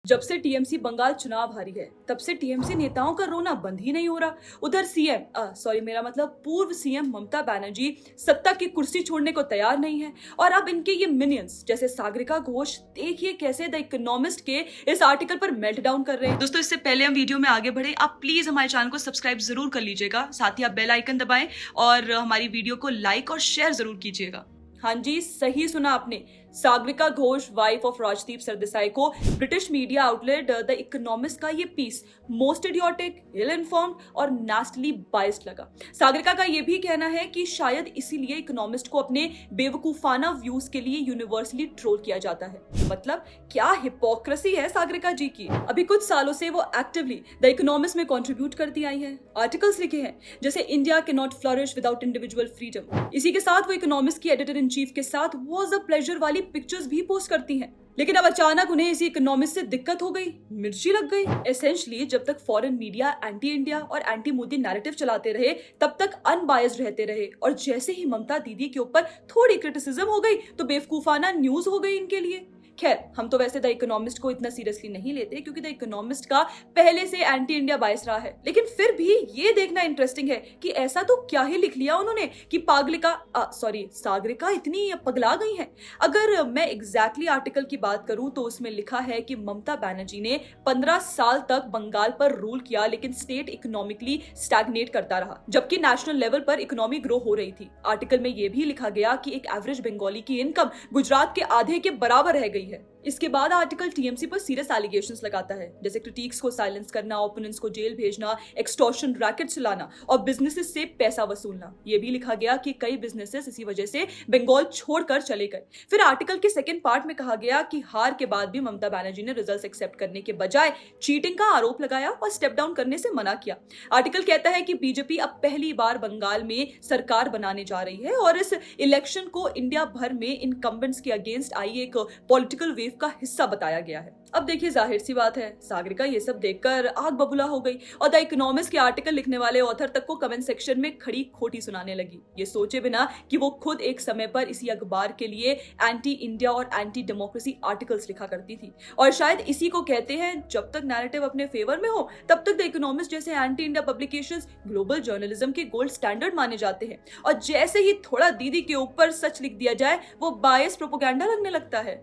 जब से टीएमसी बंगाल चुनाव हारी है तब से टीएमसी नेताओं का रोना बंद ही नहीं हो रहा। उधर मेरा मतलब पूर्व सीएम ममता बनर्जी सत्ता की कुर्सी छोड़ने को तैयार नहीं है और अब इनके ये मिनियंस जैसे सागरिका घोष देखिए कैसे द इकोनॉमिस्ट के इस आर्टिकल पर मेल्ट डाउन कर रहे हैं। दोस्तों, इससे पहले हम वीडियो में आगे बढ़े, आप प्लीज हमारे चैनल को सब्सक्राइब जरूर कर लीजिएगा, साथ ही आप बेल आइकन दबाएं और हमारी वीडियो को लाइक और शेयर जरूर कीजिएगा। हाँ जी, सही सुना आपने। सागरिका घोष, वाइफ ऑफ राजदीप सरदेसाई, को British media outlet the Economist का ये piece most idiotic, ill informed और नास्टली बाइस्ड लगा। सागरिका का ये भी कहना है कि शायद इसीलिए इकोनॉमिस्ट को अपने बेवकूफाना व्यूज के लिए यूनिवर्सली ट्रोल किया जाता है। मतलब क्या हिपोक्रेसी है सागरिका जी की। अभी कुछ सालों से वो एक्टिवली द इकोनॉमिस्ट में कंट्रीब्यूट करती आई है, आर्टिकल्स लिखे हैं जैसे India can not flourish without individual freedom. इसी के साथ वो इकोनॉमिस्ट की एडिटर इन चीफ के साथ वॉज अ प्लेजर वाली पिक्चर्स भी पोस्ट करती हैं। लेकिन अब अचानक उन्हें इसी इकोनॉमिस्ट से दिक्कत हो गई, मिर्ची लग गई। एसेंशियली जब तक फॉरेन मीडिया एंटी इंडिया और एंटी मोदी नैरेटिव चलाते रहे तब तक अनबायस्ड रहते रहे, और जैसे ही ममता दीदी के ऊपर थोड़ी क्रिटिसिज्म हो गई तो बेवकूफाना न्यूज हो गई इनके लिए। खैर, हम तो वैसे द इकोनॉमिस्ट को इतना सीरियसली नहीं लेते क्योंकि द इकोनॉमिस्ट का पहले से एंटी इंडिया बायस रहा है, लेकिन फिर भी ये देखना इंटरेस्टिंग है कि ऐसा तो क्या ही लिख लिया उन्होंने कि सागरिका इतनी पगला गई हैं। अगर मैं एग्जैक्टली आर्टिकल की बात करूं तो उसमें लिखा है कि ममता बनर्जी ने 15 साल तक बंगाल पर रूल किया, लेकिन स्टेट इकोनॉमिकली स्टैग्नेट करता रहा जबकि नेशनल लेवल पर इकोनॉमी ग्रो हो रही थी। आर्टिकल में यह भी लिखा गया कि एक एवरेज बंगाली की इनकम गुजरात के आधे के बराबर रह गई है। इसके बाद आर्टिकल टीएमसी पर सीरियस एलिगेशंस लगाता है, जैसे क्रिटिक्स को साइलेंस करना, ओपोनेंट्स को जेल भेजना, एक्सटॉर्शन रैकेट चलाना और बिजनेसेस से पैसा वसूलना। यह भी लिखा गया कि कई बिजनेसेस इसी वजह से बंगाल छोड़कर चले गए। फिर आर्टिकल के सेकंड पार्ट में कहा गया कि हार के बाद भी ममता बनर्जी ने रिजल्ट्स एक्सेप्ट करने के बजाय चीटिंग का आरोप लगाया और स्टेप डाउन करने से मना किया। आर्टिकल कहता है कि बीजेपी अब पहली बार बंगाल में सरकार बनाने जा रही है और इस इलेक्शन को इंडिया भर में इनकम्बेंट्स के अगेंस्ट आई एक पॉलिटिकल वेव का हिस्सा बताया गया है। अब देखिए, जाहिर सी बात है, सागरिका ये सब देखकर आग बबूला हो गई और द इकोनॉमिस्ट के आर्टिकल लिखने वाले ऑथर तक को कमेंट सेक्शन में खड़ी खोटी सुनाने लगी, ये सोचे बिना कि वो खुद एक समय पर इसी अखबार के लिए एंटी इंडिया और एंटी डेमोक्रेसी आर्टिकल्स लिखा करती थी। और शायद इसी को कहते हैं, जब तक नैरेटिव अपने फेवर में हो तब तक द इकोनॉमिस्ट जैसे anti India publications global journalism के गोल्ड स्टैंडर्ड माने जाते हैं, और जैसे ही थोड़ा दीदी के ऊपर सच लिख दिया जाए वो बायस प्रोपेगेंडा लगने लगता है।